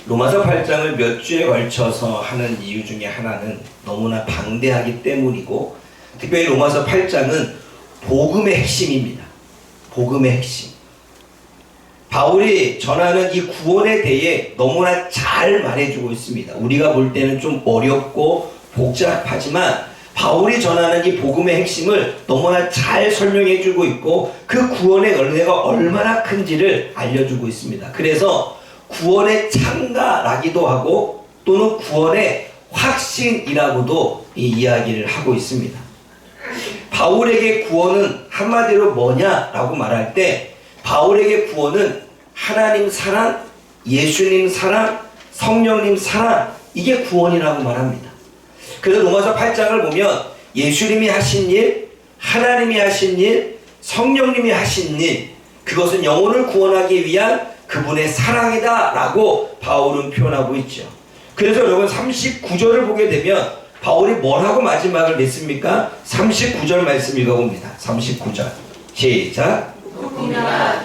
로마서 8장을 몇 주에 걸쳐서 하는 이유 중에 하나는 너무나 방대하기 때문이고, 특별히 로마서 8장은 복음의 핵심입니다. 복음의 핵심. 바울이 전하는 이 구원에 대해 너무나 잘 말해주고 있습니다. 우리가 볼 때는 좀 어렵고 복잡하지만 바울이 전하는 이 복음의 핵심을 너무나 잘 설명해주고 있고, 그 구원의 은혜가 얼마나 큰지를 알려주고 있습니다. 그래서 구원의 참가라기도 하고 또는 구원의 확신이라고도 이 이야기를 하고 있습니다. 바울에게 구원은 한마디로 뭐냐라고 말할 때, 바울에게 구원은 하나님 사랑, 예수님 사랑, 성령님 사랑, 이게 구원이라고 말합니다. 그래서 로마서 8장을 보면 예수님이 하신 일, 하나님이 하신 일, 성령님이 하신 일, 그것은 영혼을 구원하기 위한 그분의 사랑이다 라고 바울은 표현하고 있죠. 그래서 여러분 39절을 보게 되면 바울이 뭐라고 마지막을 맺습니까? 39절 말씀 읽어봅니다. 39절 시작. 누구나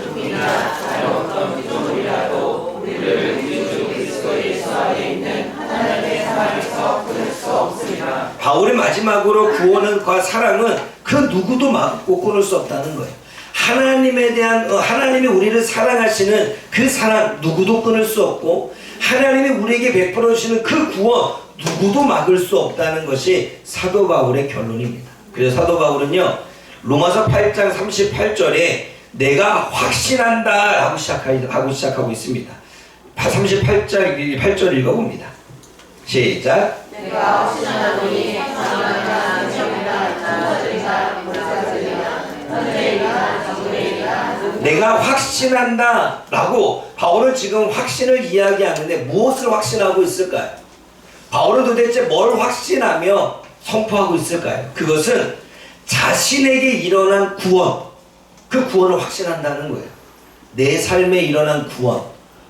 자유롭던 피조물이라도 우리를 우리 주 그리스도 예수 안에 있는 하나님의 사랑에서 끊을 수 없으리라. 바울의 마지막으로 구원과 사랑은 그 누구도 막고 끊을 수 없다는 거예요. 하나님에 대한 하나님이 우리를 사랑하시는 그 사랑 누구도 끊을 수 없고, 하나님이 우리에게 베풀어 주시는 그 구원 누구도 막을 수 없다는 것이 사도 바울의 결론입니다. 그래서 사도 바울은요, 로마서 8장 38절에 내가 확신한다 하고 시작하고 있습니다. 38절 8절 읽어봅니다. 시작. 내가 확신하노니 사랑하나 은총이나 천사들이나 불사들이나 하늘이나 정글이나 내가 확신한다 라고 바울은 지금 확신을 이야기하는데 무엇을 확신하고 있을까요? 바울은 도대체 뭘 확신하며 선포하고 있을까요? 그것은 자신에게 일어난 구원, 그 구원을 확신한다는 거예요. 내 삶에 일어난 구원,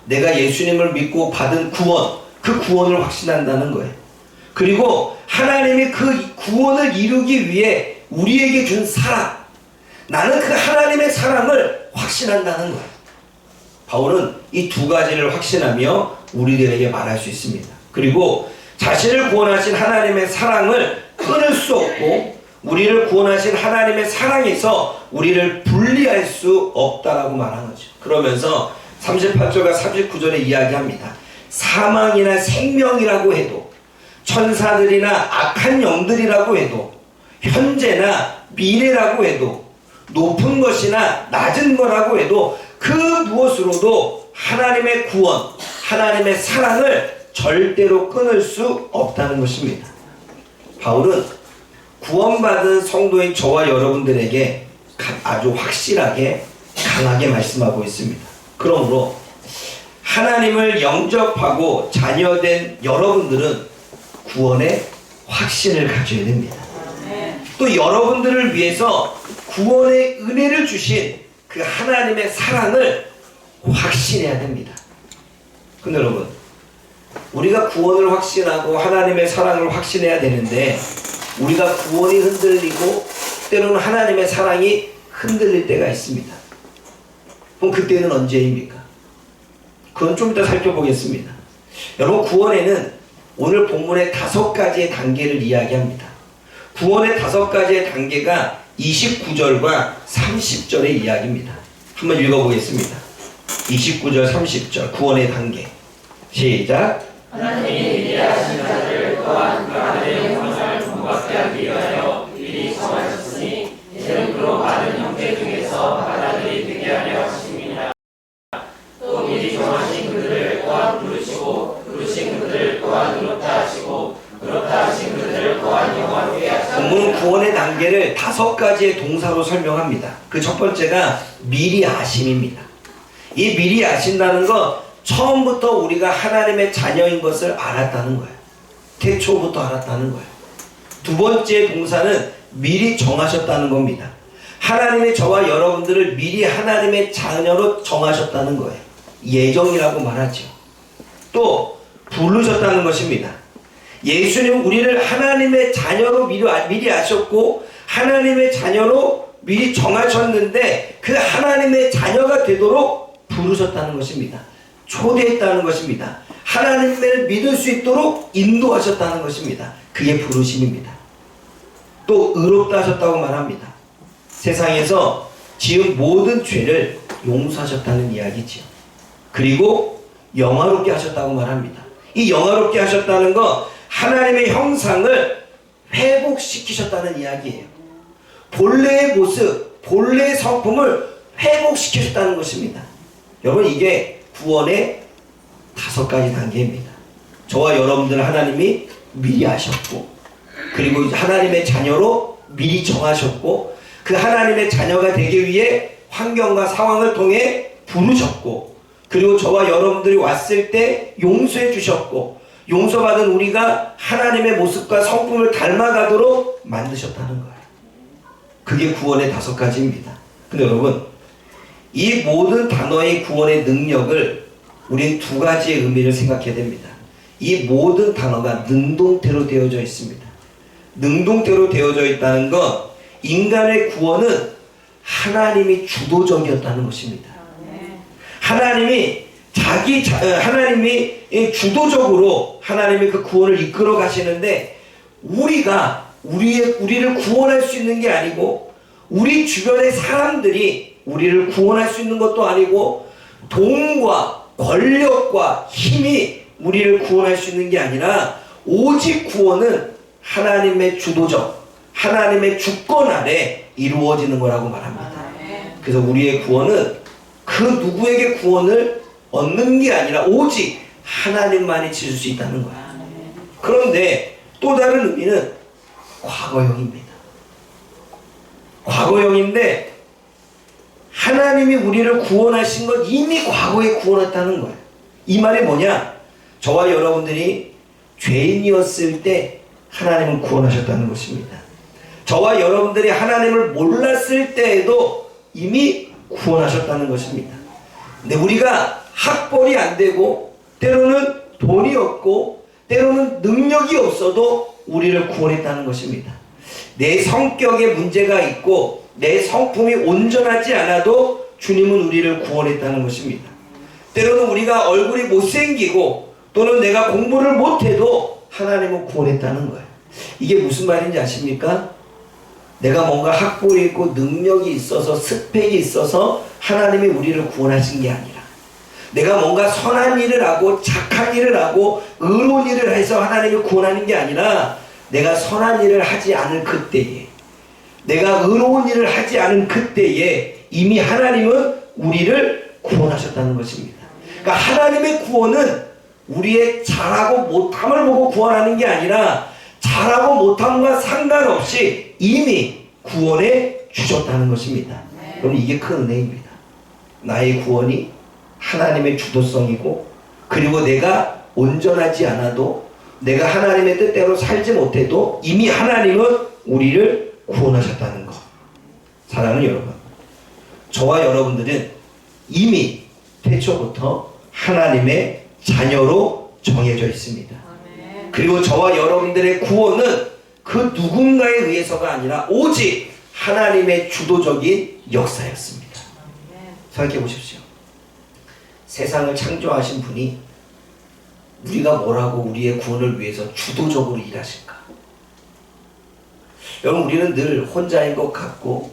내가 예수님을 믿고 받은 구원, 그 구원을 확신한다는 거예요. 그리고 하나님이 그 구원을 이루기 위해 우리에게 준 사랑, 나는 그 하나님의 사랑을 확신한다는 거예요. 바울은 이 두 가지를 확신하며 우리들에게 말할 수 있습니다. 그리고 자신을 구원하신 하나님의 사랑을 끊을 수 없고, 우리를 구원하신 하나님의 사랑에서 우리를 분리할 수 없다라고 말하는 거죠. 그러면서 38절과 39절에 이야기합니다. 사망이나 생명이라고 해도, 천사들이나 악한 영들이라고 해도, 현재나 미래라고 해도, 높은 것이나 낮은 거라고 해도 그 무엇으로도 하나님의 구원, 하나님의 사랑을 절대로 끊을 수 없다는 것입니다. 바울은 구원받은 성도인 저와 여러분들에게 아주 확실하게 강하게 말씀하고 있습니다. 그러므로 하나님을 영접하고 자녀된 여러분들은 구원의 확신을 가져야 됩니다. 또 여러분들을 위해서 구원의 은혜를 주신 그 하나님의 사랑을 확신해야 됩니다. 근데 여러분, 우리가 구원을 확신하고 하나님의 사랑을 확신해야 되는데, 우리가 구원이 흔들리고 때로는 하나님의 사랑이 흔들릴 때가 있습니다. 그럼 그때는 언제입니까? 그건 좀 이따 살펴보겠습니다. 여러분, 구원에는 오늘 본문의 5가지의 단계를 이야기합니다. 구원의 5가지의 단계가 29절과 30절의 이야기입니다. 한번 읽어보겠습니다. 29절 30절 구원의 단계 시작. 하나님이 미래하신 자를 또한 그 아들의 형상을 본받게 하기 위하여 미리 정하셨으니 이는 그로 많은 형제 중에서 하나들이 되게 하려 하심이라. 또 미리 정하신 그들을 또한 부르시고, 부르신 그들을 또한 이롭다 하시고, 그렇다 하신 그들을 또한 영화롭게 하시고. 본문 구원의 단계를 5가지의 동사로 설명합니다. 그 첫 번째가 미리 아심입니다. 이 미리 아신다는 건 처음부터 우리가 하나님의 자녀인 것을 알았다는 거예요. 태초부터 알았다는 거예요. 두 번째 동사는 미리 정하셨다는 겁니다. 하나님이 저와 여러분들을 미리 하나님의 자녀로 정하셨다는 거예요. 예정이라고 말하죠. 또 부르셨다는 것입니다. 예수님 우리를 하나님의 자녀로 미리 아셨고 하나님의 자녀로 미리 정하셨는데 그 하나님의 자녀가 되도록 부르셨다는 것입니다. 초대했다는 것입니다. 하나님을 믿을 수 있도록 인도하셨다는 것입니다. 그게 부르심입니다. 또 의롭다 하셨다고 말합니다. 세상에서 지은 모든 죄를 용서하셨다는 이야기지요. 그리고 영화롭게 하셨다고 말합니다. 이 영화롭게 하셨다는 건 하나님의 형상을 회복시키셨다는 이야기예요. 본래의 모습, 본래의 성품을 회복시키셨다는 것입니다. 여러분, 이게 구원의 5가지 단계입니다. 저와 여러분들 하나님이 미리 아셨고, 그리고 하나님의 자녀로 미리 정하셨고, 그 하나님의 자녀가 되기 위해 환경과 상황을 통해 부르셨고, 그리고 저와 여러분들이 왔을 때 용서해 주셨고, 용서받은 우리가 하나님의 모습과 성품을 닮아가도록 만드셨다는 거예요. 그게 구원의 5가지입니다. 근데 여러분, 이 모든 단어의 구원의 능력을 우린 2가지의 의미를 생각해야 됩니다. 이 모든 단어가 능동태로 되어져 있습니다. 능동태로 되어져 있다는 건 인간의 구원은 하나님이 주도적이었다는 것입니다. 하나님이 주도적으로 하나님이 그 구원을 이끌어 가시는데, 우리를 구원할 수 있는 게 아니고, 우리 주변의 사람들이 우리를 구원할 수 있는 것도 아니고, 돈과 권력과 힘이 우리를 구원할 수 있는 게 아니라, 오직 구원은 하나님의 주도적, 하나님의 주권 아래 이루어지는 거라고 말합니다. 그래서 우리의 구원은 그 누구에게 구원을 얻는 게 아니라 오직 하나님만이 지을 수 있다는 거야. 그런데 또 다른 의미는 과거형입니다. 과거형인데, 하나님이 우리를 구원하신 건 이미 과거에 구원했다는 거예요. 이 말이 뭐냐? 저와 여러분들이 죄인이었을 때 하나님은 구원하셨다는 것입니다. 저와 여러분들이 하나님을 몰랐을 때에도 이미 구원하셨다는 것입니다. 근데 우리가 학벌이 안 되고, 때로는 돈이 없고, 때로는 능력이 없어도 우리를 구원했다는 것입니다. 내 성격에 문제가 있고 내 성품이 온전하지 않아도 주님은 우리를 구원했다는 것입니다. 때로는 우리가 얼굴이 못생기고 또는 내가 공부를 못해도 하나님은 구원했다는 거예요. 이게 무슨 말인지 아십니까? 내가 뭔가 학벌이 있고 능력이 있어서 스펙이 있어서 하나님이 우리를 구원하신 게 아니라, 내가 뭔가 선한 일을 하고 착한 일을 하고 의로운 일을 해서 하나님이 구원하는 게 아니라, 내가 선한 일을 하지 않을 그때에, 내가 의로운 일을 하지 않은 그때에 이미 하나님은 우리를 구원하셨다는 것입니다. 그러니까 하나님의 구원은 우리의 잘하고 못함을 보고 구원하는 게 아니라, 잘하고 못함과 상관없이 이미 구원해 주셨다는 것입니다. 그럼 이게 큰 은혜입니다. 나의 구원이 하나님의 주도성이고, 그리고 내가 온전하지 않아도, 내가 하나님의 뜻대로 살지 못해도 이미 하나님은 우리를 구원하셨다는 것. 사랑하는 여러분, 저와 여러분들은 이미 태초부터 하나님의 자녀로 정해져 있습니다. 그리고 저와 여러분들의 구원은 그 누군가에 의해서가 아니라 오직 하나님의 주도적인 역사였습니다. 생각해 보십시오. 세상을 창조하신 분이 우리가 뭐라고 우리의 구원을 위해서 주도적으로 일하실까? 여러분, 우리는 늘 혼자인 것 같고,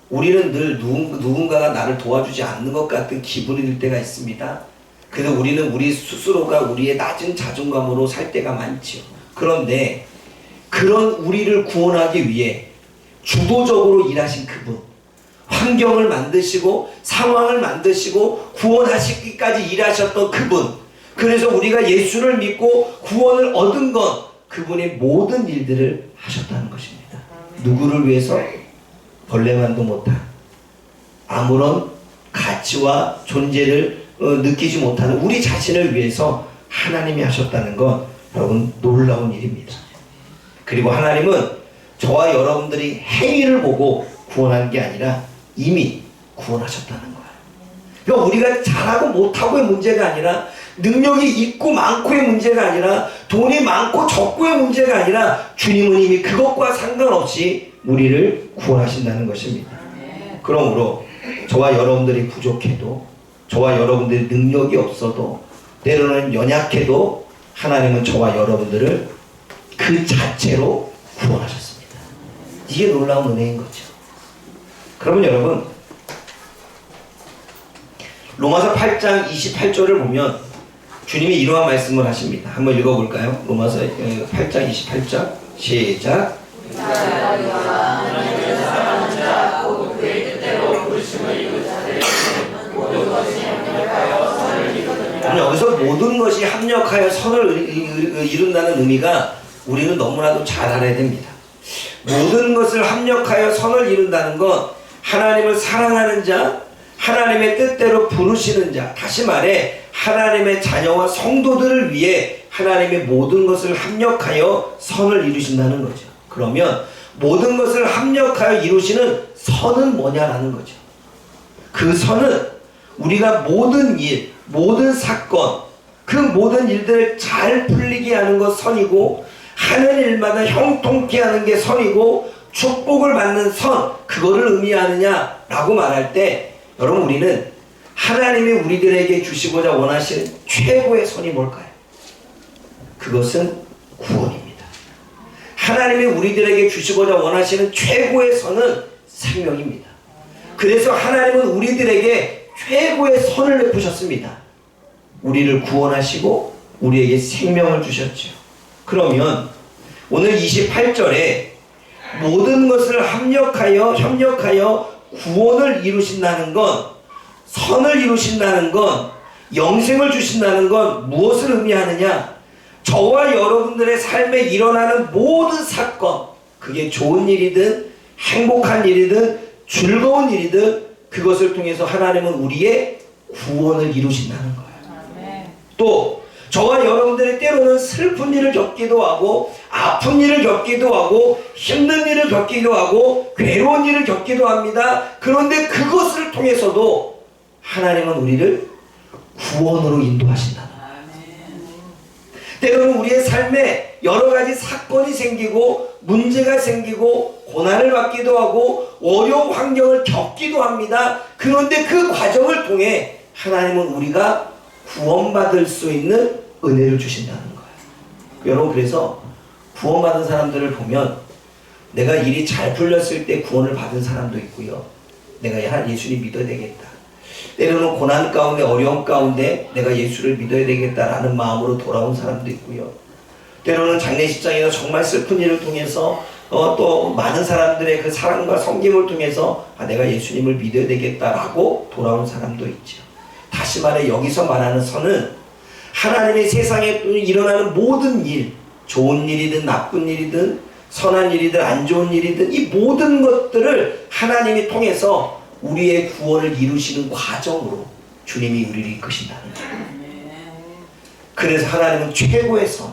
우리는 늘 누군가가 나를 도와주지 않는 것 같은 기분이 들 때가 있습니다. 그래서 우리는 우리 스스로가 우리의 낮은 자존감으로 살 때가 많지요. 그런데 그런 우리를 구원하기 위해 주도적으로 일하신 그분, 환경을 만드시고 상황을 만드시고 구원하시기까지 일하셨던 그분, 그래서 우리가 예수를 믿고 구원을 얻은 건 그분의 모든 일들을 하셨다는 것입니다. 누구를 위해서? 벌레만도 못한, 아무런 가치와 존재를 느끼지 못하는 우리 자신을 위해서 하나님이 하셨다는 건 여러분 놀라운 일입니다. 그리고 하나님은 저와 여러분들이 행위를 보고 구원하는 게 아니라 이미 구원하셨다는 거예요. 그러니까 우리가 잘하고 못하고의 문제가 아니라, 능력이 있고 많고의 문제가 아니라, 돈이 많고 적고의 문제가 아니라, 주님은 이미 그것과 상관없이 우리를 구원하신다는 것입니다. 그러므로 저와 여러분들이 부족해도, 저와 여러분들이 능력이 없어도 때로는 연약해도 하나님은 저와 여러분들을 그 자체로 구원하셨습니다. 이게 놀라운 은혜인 거죠. 그러면 여러분 로마서 8장 28절을 보면 주님이 이러한 말씀을 하십니다. 한번 읽어볼까요? 로마서 8장 28절 시작. 여기서 모든 것이 합력하여 선을 이룬다는 의미가 우리는 너무나도 잘 알아야 됩니다. 모든 것을 합력하여 선을 이룬다는 건 하나님을 사랑하는 자, 하나님의 뜻대로 부르시는 자, 다시 말해 하나님의 자녀와 성도들을 위해 하나님의 모든 것을 합력하여 선을 이루신다는 거죠. 그러면 모든 것을 합력하여 이루시는 선은 뭐냐라는 거죠. 그 선은 우리가 모든 일, 모든 사건, 그 모든 일들을 잘 풀리게 하는 것 선이고, 하는 일마다 형통케 하는 게 선이고, 축복을 받는 선, 그거를 의미하느냐라고 말할 때 여러분 우리는 하나님이 우리들에게 주시고자 원하시는 최고의 선이 뭘까요? 그것은 구원입니다. 하나님이 우리들에게 주시고자 원하시는 최고의 선은 생명입니다. 그래서 하나님은 우리들에게 최고의 선을 베푸셨습니다. 우리를 구원하시고 우리에게 생명을 주셨죠. 그러면 오늘 28절에 모든 것을 협력하여 구원을 이루신다는 건, 선을 이루신다는 건, 영생을 주신다는 건 무엇을 의미하느냐? 저와 여러분들의 삶에 일어나는 모든 사건, 그게 좋은 일이든 행복한 일이든 즐거운 일이든 그것을 통해서 하나님은 우리의 구원을 이루신다는 거예요. 또 저와 여러분들이 때로는 슬픈 일을 겪기도 하고, 아픈 일을 겪기도 하고, 힘든 일을 겪기도 하고, 괴로운 일을 겪기도 합니다. 그런데 그것을 통해서도 하나님은 우리를 구원으로 인도하신다는 거예요. 때로는 우리의 삶에 여러 가지 사건이 생기고, 문제가 생기고, 고난을 받기도 하고, 어려운 환경을 겪기도 합니다. 그런데 그 과정을 통해 하나님은 우리가 구원받을 수 있는 은혜를 주신다는 거예요. 여러분, 그래서 구원받은 사람들을 보면 내가 일이 잘 풀렸을 때 구원을 받은 사람도 있고요. 내가 예수님 믿어야 되겠다. 때로는 고난 가운데, 어려움 가운데 내가 예수를 믿어야 되겠다라는 마음으로 돌아온 사람도 있고요. 때로는 장례식장이나 정말 슬픈 일을 통해서 또 많은 사람들의 그 사랑과 섬김을 통해서 내가 예수님을 믿어야 되겠다라고 돌아온 사람도 있죠. 다시 말해 여기서 말하는 선은 하나님의 세상에 일어나는 모든 일, 좋은 일이든 나쁜 일이든 선한 일이든 안 좋은 일이든 이 모든 것들을 하나님이 통해서 우리의 구원을 이루시는 과정으로 주님이 우리를 이끄신다는 거예요. 그래서 하나님은 최고의 선,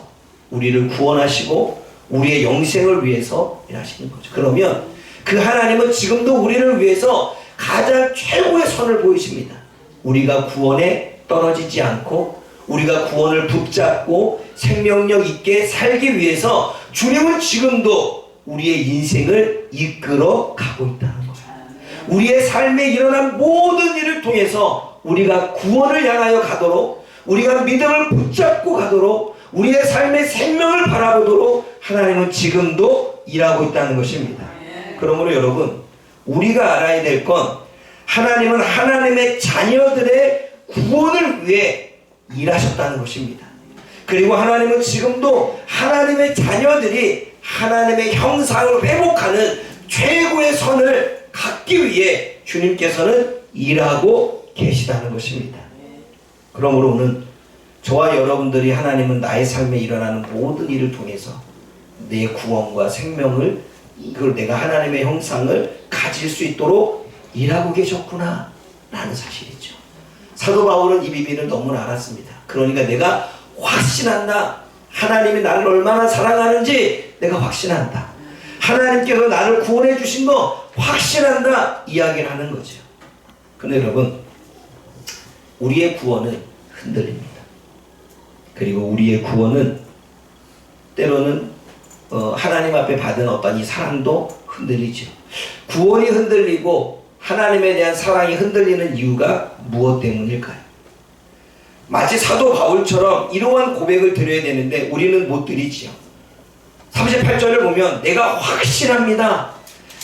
우리를 구원하시고 우리의 영생을 위해서 일하시는 거죠. 그러면 그 하나님은 지금도 우리를 위해서 가장 최고의 선을 보이십니다. 우리가 구원에 떨어지지 않고 우리가 구원을 붙잡고 생명력 있게 살기 위해서 주님은 지금도 우리의 인생을 이끌어 가고 있다는 거예요. 우리의 삶에 일어난 모든 일을 통해서 우리가 구원을 향하여 가도록, 우리가 믿음을 붙잡고 가도록, 우리의 삶의 생명을 바라보도록 하나님은 지금도 일하고 있다는 것입니다. 그러므로 여러분, 우리가 알아야 될 건 하나님은 하나님의 자녀들의 구원을 위해 일하셨다는 것입니다. 그리고 하나님은 지금도 하나님의 자녀들이 하나님의 형상을 회복하는 최고의 선을 갖기 위해 주님께서는 일하고 계시다는 것입니다. 그러므로 오늘 저와 여러분들이 하나님은 나의 삶에 일어나는 모든 일을 통해서 내 구원과 생명을, 그걸 내가 하나님의 형상을 가질 수 있도록 일하고 계셨구나 라는 사실이죠. 사도 바울은 이 비밀을 너무나 알았습니다. 그러니까 내가 확신한다. 하나님이 나를 얼마나 사랑하는지 내가 확신한다. 하나님께서 나를 구원해 주신 거 확신한다. 이야기를 하는 거죠. 근데 여러분, 우리의 구원은 흔들립니다. 그리고 우리의 구원은 때로는 하나님 앞에 받은 어떤 이 사랑도 흔들리죠. 구원이 흔들리고 하나님에 대한 사랑이 흔들리는 이유가 무엇 때문일까요? 마치 사도 바울처럼 이러한 고백을 드려야 되는데 우리는 못 드리지요. 38절을 보면 내가 확신합니다.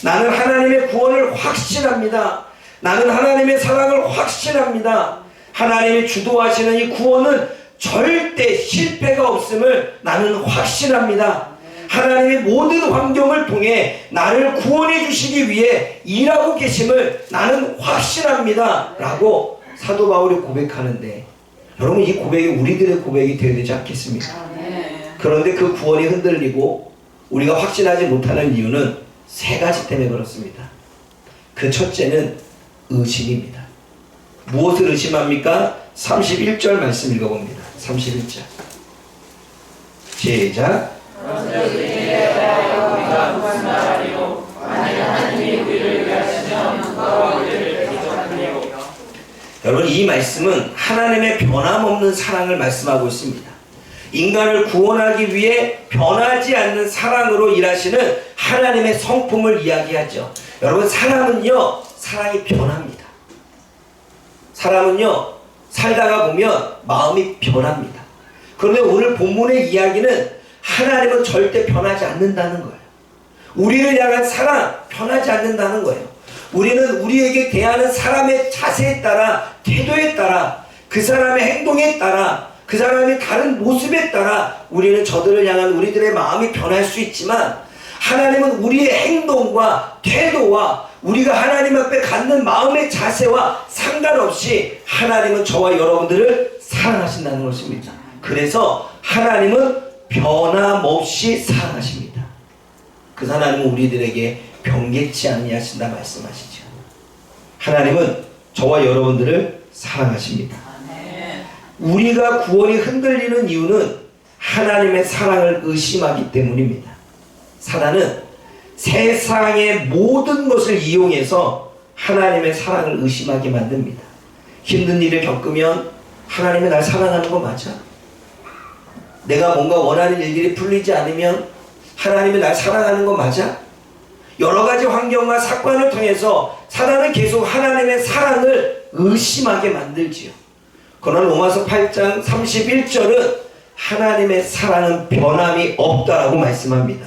나는 하나님의 구원을 확신합니다. 나는 하나님의 사랑을 확신합니다. 하나님이 주도하시는 이 구원은 절대 실패가 없음을 나는 확신합니다. 하나님의 모든 환경을 통해 나를 구원해 주시기 위해 일하고 계심을 나는 확신합니다. 라고 사도 바울이 고백하는데 여러분 이 고백이 우리들의 고백이 되어야 되지 않겠습니까? 그런데 그 구원이 흔들리고 우리가 확신하지 못하는 이유는 세 가지 때문에 그렇습니다. 그 첫째는 의심입니다. 무엇을 의심합니까? 31절 말씀 읽어봅니다. 31절 시작. 여러분 이 말씀은 하나님의 변함없는 사랑을 말씀하고 있습니다. 인간을 구원하기 위해 변하지 않는 사랑으로 일하시는 하나님의 성품을 이야기하죠. 여러분 사람은요 사랑이 변합니다. 사람은요 살다가 보면 마음이 변합니다. 그런데 오늘 본문의 이야기는 하나님은 절대 변하지 않는다는 거예요. 우리를 향한 사랑 변하지 않는다는 거예요. 우리는 우리에게 대하는 사람의 자세에 따라 태도에 따라 그 사람의 행동에 따라 그 사람의 다른 모습에 따라 우리는 저들을 향한 우리들의 마음이 변할 수 있지만 하나님은 우리의 행동과 태도와 우리가 하나님 앞에 갖는 마음의 자세와 상관없이 하나님은 저와 여러분들을 사랑하신다는 것입니다. 그래서 하나님은 변함없이 사랑하십니다. 그 하나님은 우리들에게 변개치 아니하신다 말씀하시죠. 하나님은 저와 여러분들을 사랑하십니다. 우리가 구원이 흔들리는 이유는 하나님의 사랑을 의심하기 때문입니다. 사단은 세상의 모든 것을 이용해서 하나님의 사랑을 의심하게 만듭니다. 힘든 일을 겪으면 하나님이 날 사랑하는 거 맞아? 내가 뭔가 원하는 일들이 풀리지 않으면 하나님이 날 사랑하는 거 맞아? 여러 가지 환경과 사건을 통해서 사단은 계속 하나님의 사랑을 의심하게 만들지요. 그러나 로마서 8장 31절은 하나님의 사랑은 변함이 없다라고 말씀합니다.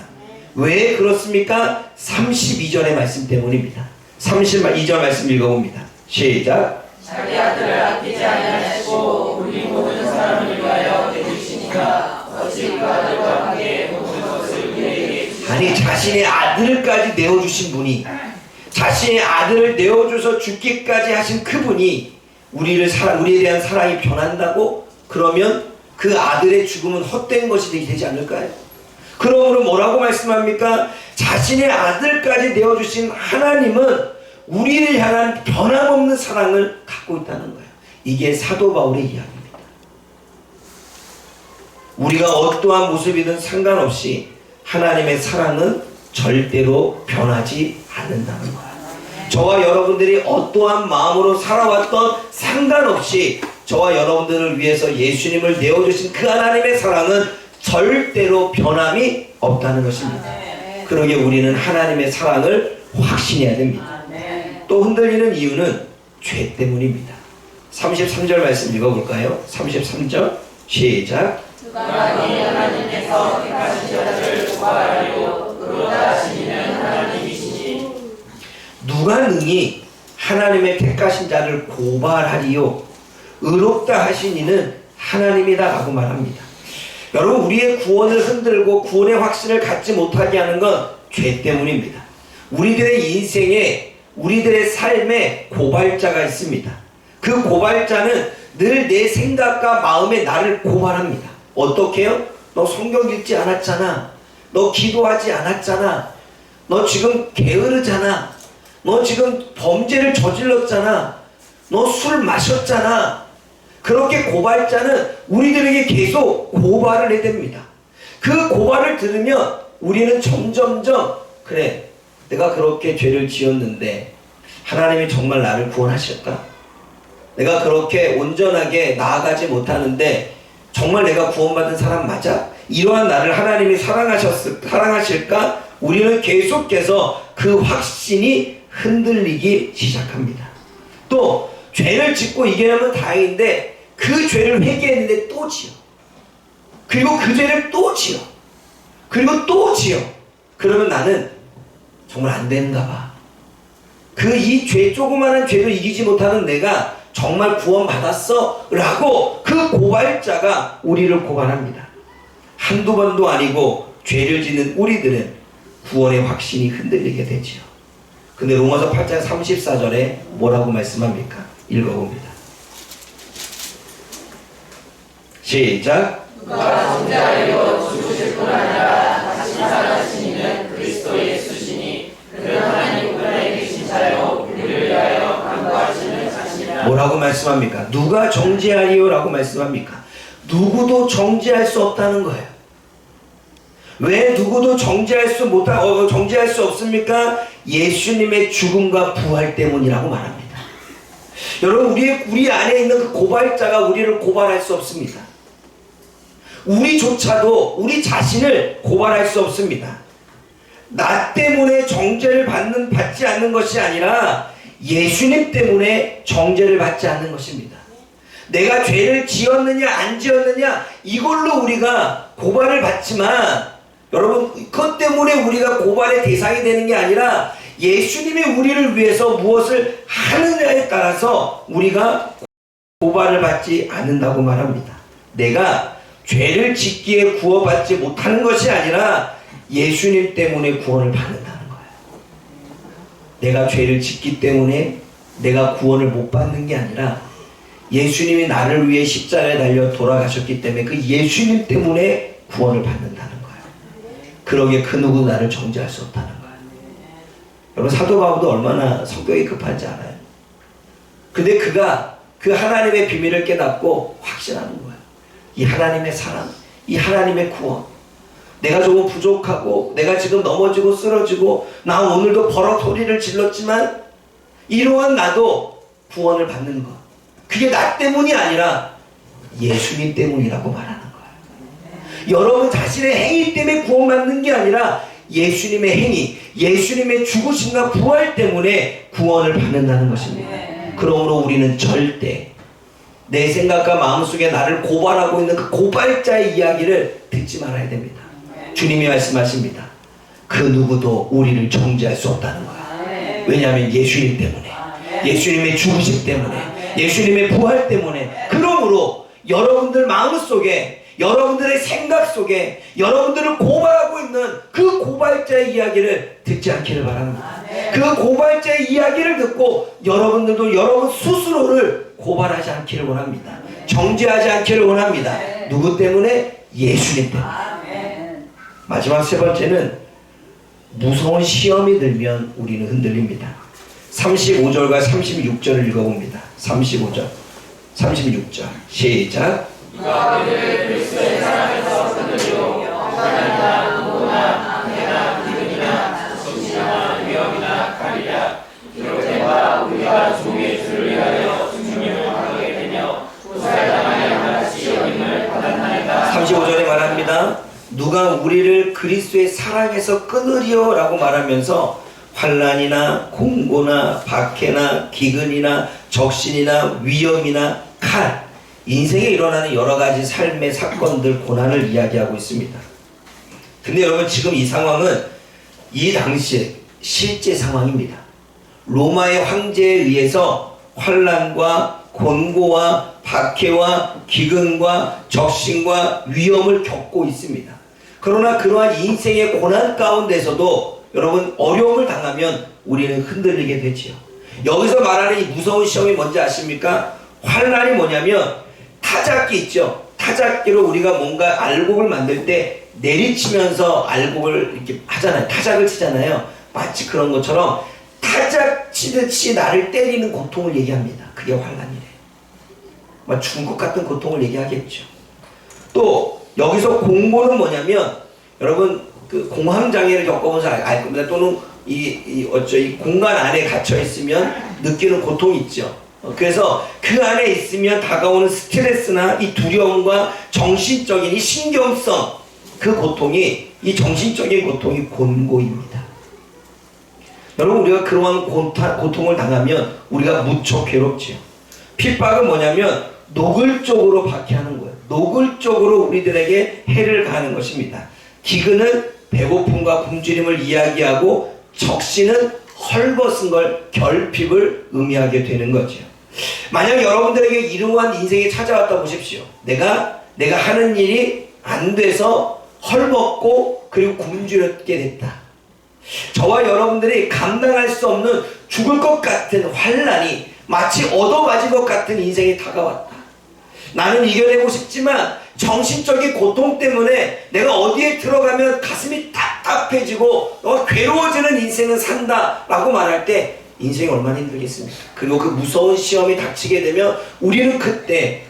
왜 그렇습니까? 32절의 말씀 때문입니다. 32절 말씀 읽어봅니다. 시작. 자기 아들을 아끼지 아니하시고 우리 모든 사람을 위하여 내주시니까 어찌 그 아들과 함께 모든 것을 우리에게 주시니까. 아니 자신의 아들까지 내어주신 분이 자신의 아들을 내어줘서 죽기까지 하신 그분이 우리에 대한 사랑이 변한다고? 그러면 그 아들의 죽음은 헛된 것이 되지 않을까요? 그러므로 뭐라고 말씀합니까? 자신의 아들까지 내어주신 하나님은 우리를 향한 변함없는 사랑을 갖고 있다는 거예요. 이게 사도 바울의 이야기입니다. 우리가 어떠한 모습이든 상관없이 하나님의 사랑은 절대로 변하지 않는다는 거예요. 저와 여러분들이 어떠한 마음으로 살아왔던 상관없이 저와 여러분들을 위해서 예수님을 내어주신 그 하나님의 사랑은 절대로 변함이 없다는 것입니다. 그러기에 우리는 하나님의 사랑을 확신해야 됩니다. 또 흔들리는 이유는 죄 때문입니다. 33절 말씀 읽어볼까요? 33절 시작. 누가 하나님께서 택하신 자들을 구하리요 의롭다 하시니는 하나님이시니. 누가 능히 하나님의 택하신 자를 고발하리요 의롭다 하시니는 하나님이다 라고 말합니다. 여러분 우리의 구원을 흔들고 구원의 확신을 갖지 못하게 하는 건 죄 때문입니다. 우리들의 인생에 우리들의 삶에 고발자가 있습니다. 그 고발자는 늘 내 생각과 마음에 나를 고발합니다. 어떻게요? 너 성경 읽지 않았잖아. 너 기도하지 않았잖아. 너 지금 게으르잖아. 너 지금 범죄를 저질렀잖아. 너 술 마셨잖아. 그렇게 고발자는 우리들에게 계속 고발을 해댑니다. 그 고발을 들으면 우리는 점점점 그래 내가 그렇게 죄를 지었는데 하나님이 정말 나를 구원하실까? 내가 그렇게 온전하게 나아가지 못하는데 정말 내가 구원받은 사람 맞아? 이러한 나를 하나님이 사랑하실까? 우리는 계속해서 그 확신이 흔들리기 시작합니다. 또 죄를 짓고 이겨내면 다행인데 그 죄를 회개했는데 또 지어. 그리고 그 죄를 또 지어. 그리고 또 지어. 그러면 나는 정말 안 되는가 봐. 그 이 죄, 조그마한 죄도 이기지 못하는 내가 정말 구원받았어? 라고 그 고발자가 우리를 고발합니다. 한두 번도 아니고 죄를 짓는 우리들은 구원의 확신이 흔들리게 되지요. 근데 로마서 8장 34절에 뭐라고 말씀합니까? 읽어봅니다. 시작. 누가 정죄하여 죽으실 뿐 아니라 다시 살아나신 이는 그리스도 예수시니 그는 하나님 우편에 계신 자요 우리를 위하여 간구하시는 자시니라. 뭐라고 말씀합니까? 누가 정죄하리요? 라고 말씀합니까? 누구도 정죄할 수 없다는 거예요. 왜 누구도 정죄할 수 없습니까? 예수님의 죽음과 부활 때문이라고 말합니다. 여러분, 우리 안에 있는 그 고발자가 우리를 고발할 수 없습니다. 우리조차도 우리 자신을 고발할 수 없습니다. 나 때문에 정죄를 받지 않는 것이 아니라 예수님 때문에 정죄를 받지 않는 것입니다. 내가 죄를 지었느냐 안 지었느냐 이걸로 우리가 고발을 받지만, 여러분, 그것 때문에 우리가 고발의 대상이 되는 게 아니라 예수님이 우리를 위해서 무엇을 하느냐에 따라서 우리가 고발을 받지 않는다고 말합니다. 내가 죄를 짓기에 구원받지 못하는 것이 아니라 예수님 때문에 구원을 받는다는 거예요. 내가 죄를 짓기 때문에 내가 구원을 못 받는 게 아니라 예수님이 나를 위해 십자가에 달려 돌아가셨기 때문에 그 예수님 때문에 구원을 받는다는 거예요. 그러기에 그 누구도 나를 정죄할 수 없다는 거예요. 여러분, 사도 바울도 얼마나 성격이 급한지 알아요? 근데 그가 그 하나님의 비밀을 깨닫고 확신하는 거예요. 이 하나님의 사랑, 이 하나님의 구원. 내가 조금 부족하고 내가 지금 넘어지고 쓰러지고 나 오늘도 버럭 소리를 질렀지만 이러한 나도 구원을 받는 것, 그게 나 때문이 아니라 예수님 때문이라고 말하는 거예요. 여러분 자신의 행위 때문에 구원받는 게 아니라 예수님의 행위, 예수님의 죽으심과 부활 때문에 구원을 받는다는 것입니다. 그러므로 우리는 절대 내 생각과 마음속에 나를 고발하고 있는 그 고발자의 이야기를 듣지 말아야 됩니다. 주님이 말씀하십니다. 그 누구도 우리를 정죄할 수 없다는 거야. 왜냐하면 예수님 때문에, 예수님의 죽으심 때문에, 예수님의 부활 때문에. 그러므로 여러분들 마음속에, 여러분들의 생각 속에 여러분들을 고발하고 있는 그 고발자의 이야기를 듣지 않기를 바랍니다. 그 고발자의 이야기를 듣고 여러분들도 여러분 스스로를 고발하지 않기를 원합니다. 정죄하지 않기를 원합니다. 누구 때문에? 예수님 때문에. 마지막 세 번째는 무서운 시험이 들면 우리는 흔들립니다. 35절과 36절을 읽어봅니다. 35절, 36절 시작. 누가 그를 그리스도의 사랑에서 흔들리고 환난이나 공고나 방해나 기근이나 정신이나 위험이나 가리랴 그럴 때마다 우리가 종의 주를 위하여 중심을 하게 되며 구살당하여 같이 여김을 받았나이다. 35절에 말합니다. 누가 우리를 그리스도의 사랑에서 끊으리요 라고 말하면서 환난이나 공고나 박해나 기근이나 적신이나 위험이나 칼, 인생에 일어나는 여러 가지 삶의 사건들, 고난을 이야기하고 있습니다. 근데 여러분, 지금 이 상황은 이 당시에 실제 상황입니다. 로마의 황제에 의해서 환난과 곤고와 박해와 기근과 적신과 위험을 겪고 있습니다. 그러나 그러한 인생의 고난 가운데서도 여러분, 어려움을 당하면 우리는 흔들리게 되지요. 여기서 말하는 이 무서운 시험이 뭔지 아십니까? 환난이 뭐냐면 타작기 있죠. 타작기로 우리가 뭔가 알곡을 만들 때 내리치면서 알곡을 이렇게 하잖아요. 타작을 치잖아요. 마치 그런 것처럼 타작 치듯이 나를 때리는 고통을 얘기합니다. 그게 환난이래요. 막 죽은 것 같은 고통을 얘기하겠죠. 또 여기서 공고는 뭐냐면, 여러분 그 공황장애를 겪어본 사람 알 겁니다. 또는 이 공간 안에 갇혀 있으면 느끼는 고통이 있죠. 그래서 그 안에 있으면 다가오는 스트레스나 이 두려움과 정신적인 이 신경성, 그 고통이, 이 정신적인 고통이 곤고입니다. 여러분, 우리가 그러한 고통을 당하면 우리가 무척 괴롭지요. 핍박은 뭐냐면 노골적으로 박해하는 거예요. 노골적으로 우리들에게 해를 가하는 것입니다. 기근은 배고픔과 굶주림을 이야기하고 적신은 헐벗은 걸, 결핍을 의미하게 되는 거죠. 만약 여러분들에게 이러한 인생이 찾아왔다 보십시오. 내가 하는 일이 안 돼서 헐벗고 그리고 굶주렸게 됐다. 저와 여러분들이 감당할 수 없는 죽을 것 같은 환난이 마치 얻어맞은 것 같은 인생이 다가왔다. 나는 이겨내고 싶지만 정신적인 고통 때문에 내가 어디에 들어가면 가슴이 답답해지고 너무 괴로워지는 인생은 산다 라고 말할 때 인생이 얼마나 힘들겠습니까? 그리고 그 무서운 시험이 닥치게 되면 우리는 그때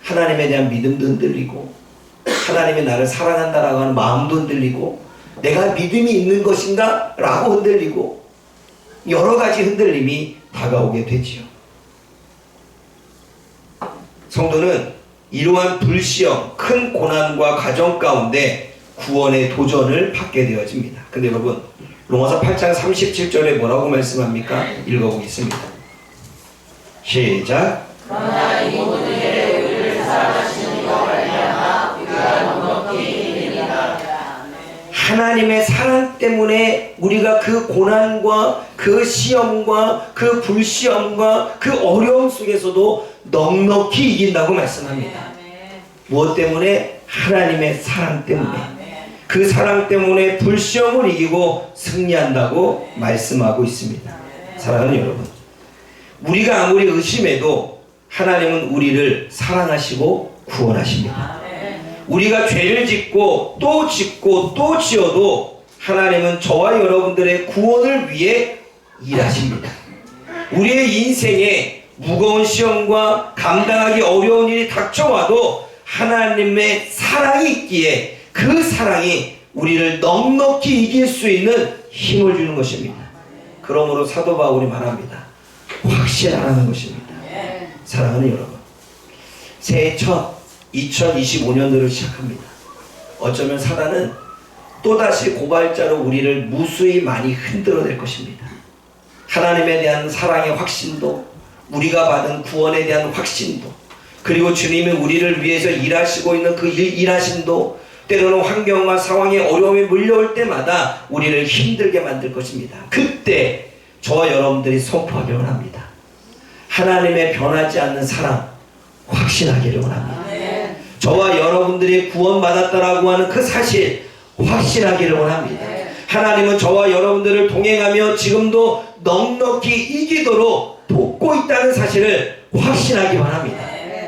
하나님에 대한 믿음도 흔들리고 하나님이 나를 사랑한다라고 하는 마음도 흔들리고 내가 믿음이 있는 것인가? 라고 흔들리고 여러 가지 흔들림이 다가오게 되지요. 성도는 이러한 불시험, 큰 고난과 가정 가운데 구원의 도전을 받게 되어집니다. 근데 여러분, 로마서 8장 37절에 뭐라고 말씀합니까? 읽어보겠습니다. 시작. 그러나 이 모든 일에 우리를 사랑하시는 이와 말미암아 우리가 넉넉히 이깁니다. 하나님의 사랑 때문에 우리가 그 고난과 그 시험과 그 불시험과 그 어려움 속에서도 넉넉히 이긴다고 말씀합니다. 무엇 때문에? 하나님의 사랑 때문에. 그 사랑 때문에 불시험을 이기고 승리한다고 말씀하고 있습니다. 사랑하는 여러분, 우리가 아무리 의심해도 하나님은 우리를 사랑하시고 구원하십니다. 우리가 죄를 짓고 또 짓고 또 지어도 하나님은 저와 여러분들의 구원을 위해 일하십니다. 우리의 인생에 무거운 시험과 감당하기 어려운 일이 닥쳐와도 하나님의 사랑이 있기에 그 사랑이 우리를 넉넉히 이길 수 있는 힘을 주는 것입니다. 그러므로 사도 바울이 말합니다. 확신하라는 것입니다. 사랑하는 여러분, 새해 첫 2025년도를 시작합니다. 어쩌면 사단은 또다시 고발자로 우리를 무수히 많이 흔들어낼 것입니다. 하나님에 대한 사랑의 확신도, 우리가 받은 구원에 대한 확신도, 그리고 주님이 우리를 위해서 일하시고 있는 그 일하심도 때로는 환경과 상황의 어려움이 물려올 때마다 우리를 힘들게 만들 것입니다. 그때 저와 여러분들이 선포하기를 원합니다. 하나님의 변하지 않는 사랑 확신하기를 원합니다. 저와 여러분들이 구원받았다라고 하는 그 사실 확신하기를 원합니다. 하나님은 저와 여러분들을 동행하며 지금도 넉넉히 이기도록 돕고 있다는 사실을 확신하기 바랍니다.